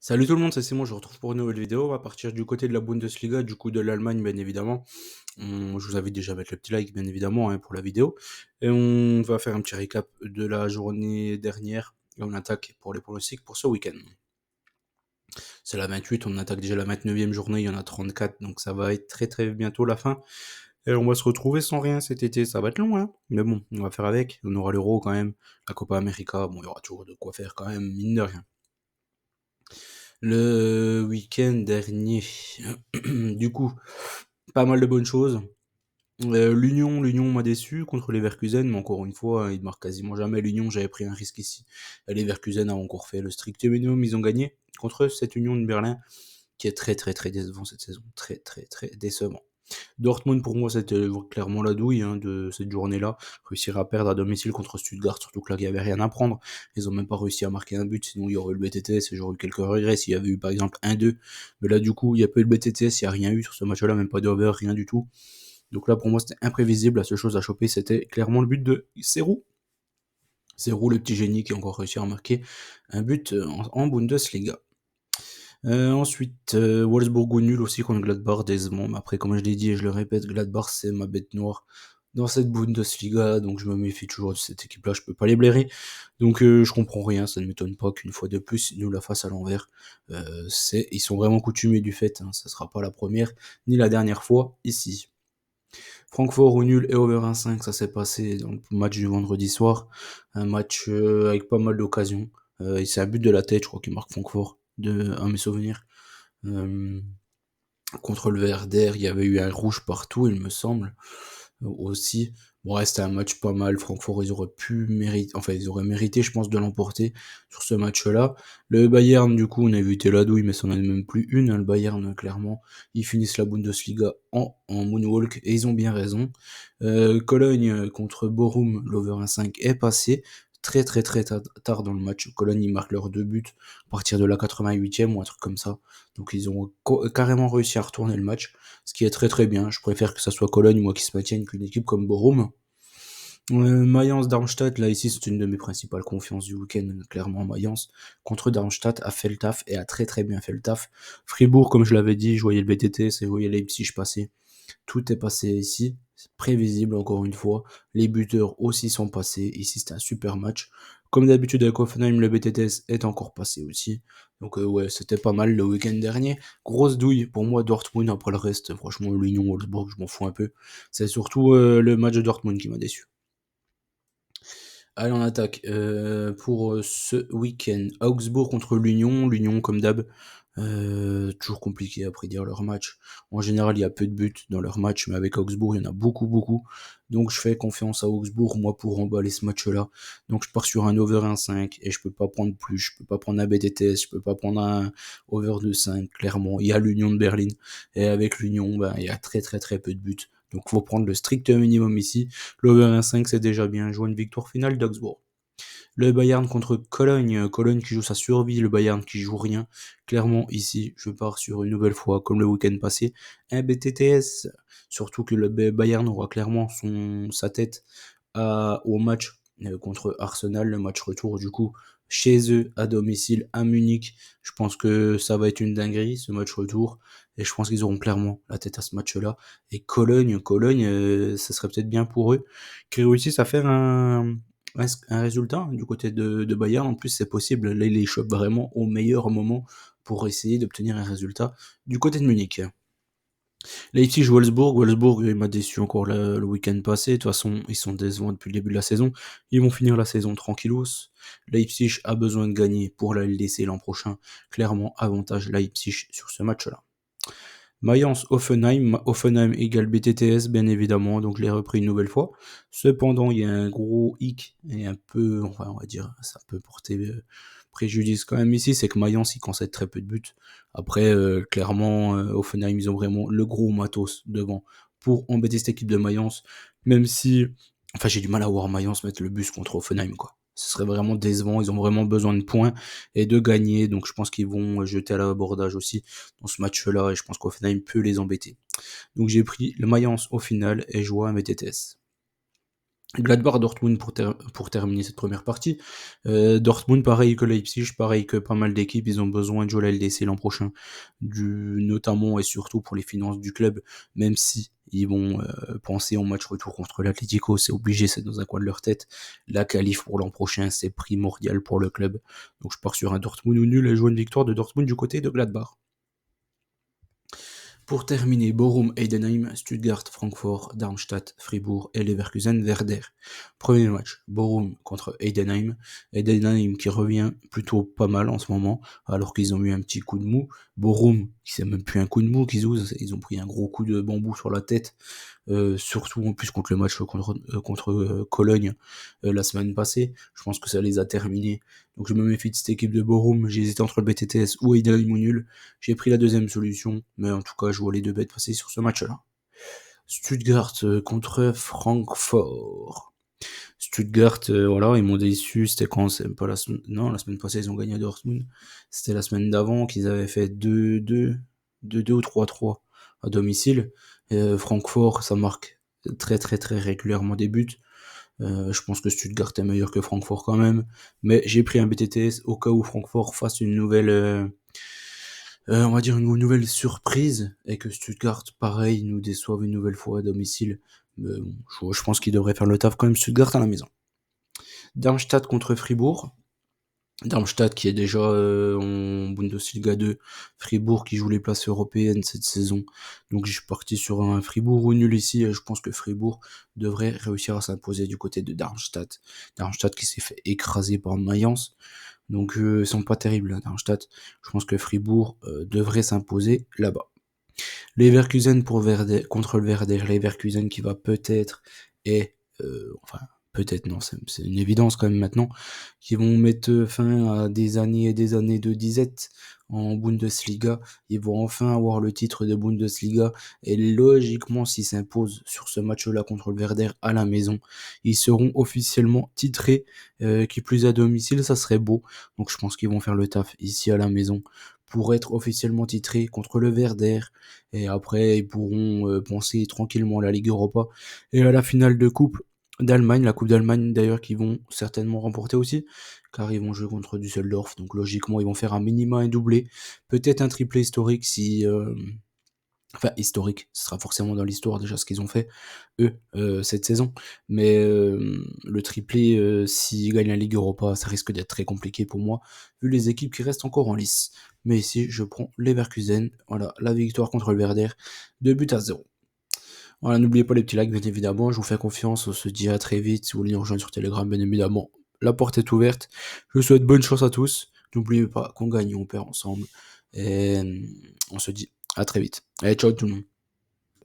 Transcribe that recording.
Salut tout le monde, c'est Simon, je vous retrouve pour une nouvelle vidéo. On va partir du côté de la Bundesliga, du coup de l'Allemagne bien évidemment. Je vous invite déjà à mettre le petit like bien évidemment hein, pour la vidéo. Et on va faire un petit récap de la journée dernière. Et on attaque pour les pronostics pour ce week-end. C'est la 28, on attaque déjà la 29e journée, il y en a 34, donc ça va être très très bientôt la fin. Et on va se retrouver sans rien cet été, ça va être long hein. Mais bon, on va faire avec, on aura l'Euro quand même, la Copa América, bon il y aura toujours de quoi faire quand même, mine de rien. Le week-end dernier, du coup, pas mal de bonnes choses. L'Union m'a déçu contre les Leverkusen, mais encore une fois, ils marquent quasiment jamais l'Union, j'avais pris un risque ici. Les Leverkusen ont encore fait le strict minimum, ils ont gagné contre cette Union de Berlin qui est très très très décevant cette saison, très très très décevant. Dortmund, pour moi, c'était clairement la douille hein, de cette journée-là. Réussir à perdre à domicile contre Stuttgart, surtout que là, il n'y avait rien à prendre. Ils ont même pas réussi à marquer un but, sinon il y aurait eu le BTTS et j'aurais eu quelques regrets s'il y avait eu par exemple 1-2. Mais là, du coup, il n'y a pas eu le BTTS, il n'y a rien eu sur ce match-là, même pas d'over, rien du tout. Donc là, pour moi, c'était imprévisible. La seule chose à choper, c'était clairement le but de Serou. Serou, le petit génie qui a encore réussi à marquer un but en Bundesliga. Ensuite, Wolfsburg au nul aussi contre Gladbach, décevant. Mais après, comme je l'ai dit et je le répète, Gladbach c'est ma bête noire dans cette Bundesliga, donc je me méfie toujours de cette équipe-là, je peux pas les blairer. Donc je comprends rien, ça ne m'étonne pas qu'une fois de plus, ils nous la fassent à l'envers. Ils sont vraiment coutumiers du fait, hein, ça sera pas la première ni la dernière fois ici. Francfort au nul et over 1,5, ça s'est passé dans le match du vendredi soir. Un match avec pas mal d'occasions. Et c'est un but de la tête, je crois qu'il marque Francfort, à mes souvenirs. Euh, Contre le Werder, il y avait eu un rouge partout, il me semble, aussi. Bon, ouais, c'était un match pas mal. Francfort, ils auraient pu mériter, enfin, ils auraient mérité, je pense, de l'emporter sur ce match-là. Le Bayern, du coup, on a évité la douille, mais ça n'en est même plus une, hein, le Bayern, clairement. Ils finissent la Bundesliga en moonwalk, et ils ont bien raison. Cologne contre Bochum, l'over 1,5 est passé. Très très très tard dans le match. Cologne, ils marquent leurs deux buts à partir de la 88e ou un truc comme ça. Donc ils ont carrément réussi à retourner le match, ce qui est très très bien. Je préfère que ça soit Cologne, moi, qui se maintienne qu'une équipe comme Bochum. Mayence Darmstadt, là ici, c'est une de mes principales confiances du week-end, clairement. Mayence contre Darmstadt a fait le taf et a très très bien fait le taf. Fribourg, comme je l'avais dit, je voyais le BTT, c'est je voyais Leipzig passer. Tout est passé ici, c'est prévisible encore une fois. Les buteurs aussi sont passés. Ici, c'était un super match. Comme d'habitude avec Hoffenheim, le BTTS est encore passé aussi. Donc ouais, c'était pas mal le week-end dernier. Grosse douille pour moi Dortmund après le reste. Franchement, l'Union Wolfsburg, je m'en fous un peu. C'est surtout le match de Dortmund qui m'a déçu. Allez, on attaque. Pour ce week-end, Augsbourg contre l'Union. L'Union, comme d'hab, toujours compliqué à prédire leur match. En général, il y a peu de buts dans leur match, mais avec Augsbourg, il y en a beaucoup, beaucoup. Donc, je fais confiance à Augsbourg, moi, pour emballer ce match-là. Donc, je pars sur un over 1,5 et je peux pas prendre plus. Je peux pas prendre un BTTS, je peux pas prendre un over de 5, clairement. Il y a l'Union de Berlin. Et avec l'Union, ben, il y a très, très, très peu de buts. Donc, faut prendre le strict minimum ici. L'over 1,5, c'est déjà bien. Je vois une victoire finale d'Augsbourg. Le Bayern contre Cologne, Cologne qui joue sa survie, le Bayern qui joue rien. Clairement, ici, je pars sur une nouvelle fois, comme le week-end passé, un BTTS. Surtout que le Bayern aura clairement sa tête au match contre Arsenal, le match retour du coup chez eux à domicile à Munich. Je pense que ça va être une dinguerie ce match retour et je pense qu'ils auront clairement la tête à ce match-là. Et Cologne, ça serait peut-être bien pour eux qui réussissent à faire un résultat du côté de Bayern. En plus, c'est possible. Là, ils les chopent vraiment au meilleur moment pour essayer d'obtenir un résultat du côté de Munich. Leipzig-Wolfsburg, Wolfsburg, il m'a déçu encore le week-end passé. De toute façon, ils sont décevants depuis le début de la saison. Ils vont finir la saison tranquillos. Leipzig a besoin de gagner pour la LDC l'an prochain. Clairement, avantage Leipzig sur ce match-là. Mayence-Offenheim, Offenheim égale BTTS, bien évidemment, donc je l'ai repris une nouvelle fois. Cependant, il y a un gros hic, et un peu, enfin, on va dire, ça peut porter préjudice quand même ici, c'est que Mayence, il concède très peu de buts. Après, clairement, Offenheim, ils ont vraiment le gros matos devant pour embêter cette équipe de Mayence, même si, enfin, j'ai du mal à voir Mayence mettre le bus contre Offenheim, quoi. Ce serait vraiment décevant, ils ont vraiment besoin de points et de gagner, donc je pense qu'ils vont jeter à l'abordage aussi dans ce match-là, et je pense qu'Offenheim peut les embêter. Donc j'ai pris le Mayence au final et je vois un BTTS. Gladbach-Dortmund pour terminer cette première partie. Dortmund, pareil que Leipzig, pareil que pas mal d'équipes, ils ont besoin de Joel LDC l'an prochain, notamment et surtout pour les finances du club, même si ils vont penser en match retour contre l'Atlético, c'est obligé, c'est dans un coin de leur tête. La qualif pour l'an prochain, c'est primordial pour le club. Donc je pars sur un Dortmund ou nul et je vois une victoire de Dortmund du côté de Gladbach. Pour terminer, Bochum, Heidenheim, Stuttgart, Francfort, Darmstadt, Fribourg et Leverkusen, Werder. Premier match, Bochum contre Heidenheim. Heidenheim qui revient plutôt pas mal en ce moment, alors qu'ils ont eu un petit coup de mou. Bochum, qui c'est même plus un coup de mou qu'ils ont, ils ont pris un gros coup de bambou sur la tête, surtout en plus contre le match contre Cologne la semaine passée. Je pense que ça les a terminés. Donc je me méfie de cette équipe de Bochum. J'ai hésité entre le BTTS ou Heidenheim ou nul. J'ai pris la deuxième solution, mais en tout cas, je vois les deux bêtes passer sur ce match-là. Stuttgart contre Francfort. Stuttgart, voilà, ils m'ont déçu. C'était quand? C'est pas la semaine. Non, la semaine passée, ils ont gagné à Dortmund. C'était la semaine d'avant qu'ils avaient fait 2-2, 2-2 ou 3-3 à domicile. Francfort, ça marque très très très régulièrement des buts. Je pense que Stuttgart est meilleur que Francfort quand même. Mais j'ai pris un BTTS au cas où Francfort fasse une nouvelle. On va dire une nouvelle surprise et que Stuttgart, pareil, nous déçoive une nouvelle fois à domicile. Mais bon, je pense qu'il devrait faire le taf quand même Stuttgart à la maison. Darmstadt contre Fribourg. Darmstadt qui est déjà en Bundesliga 2, Fribourg qui joue les places européennes cette saison. Donc je suis parti sur un Fribourg ou nul ici et je pense que Fribourg devrait réussir à s'imposer du côté de Darmstadt. Darmstadt qui s'est fait écraser par Mayence. Donc ils sont pas terribles là, Darmstadt. Je pense que Fribourg devrait s'imposer là-bas. Leverkusen contre le Werder. Leverkusen qui va peut-être et enfin peut-être non, c'est une évidence quand même maintenant, qui vont mettre fin à des années et des années de disette en Bundesliga. Ils vont enfin avoir le titre de Bundesliga et logiquement, s'ils s'imposent sur ce match-là contre le Werder à la maison, ils seront officiellement titrés, qui plus à domicile, ça serait beau. Donc je pense qu'ils vont faire le taf ici à la maison pour être officiellement titrés contre le Werder. Et après, ils pourront penser tranquillement à la Ligue Europa et à la finale de Coupe d'Allemagne, la Coupe d'Allemagne d'ailleurs qu'ils vont certainement remporter aussi, car ils vont jouer contre Düsseldorf, donc logiquement ils vont faire un minima un doublé, peut-être un triplé historique si... Enfin, historique, ce sera forcément dans l'histoire déjà ce qu'ils ont fait, eux, cette saison, mais le triplé, s'ils gagnent la Ligue Europa, ça risque d'être très compliqué pour moi, vu les équipes qui restent encore en lice. Mais ici, je prends Leverkusen, voilà, la victoire contre le Werder, 2-0. Voilà, n'oubliez pas les petits likes, bien évidemment. Je vous fais confiance. On se dit à très vite. Si vous voulez nous rejoindre sur Telegram, bien évidemment, la porte est ouverte. Je vous souhaite bonne chance à tous. N'oubliez pas qu'on gagne, on perd ensemble. Et on se dit à très vite. Allez, ciao tout le monde.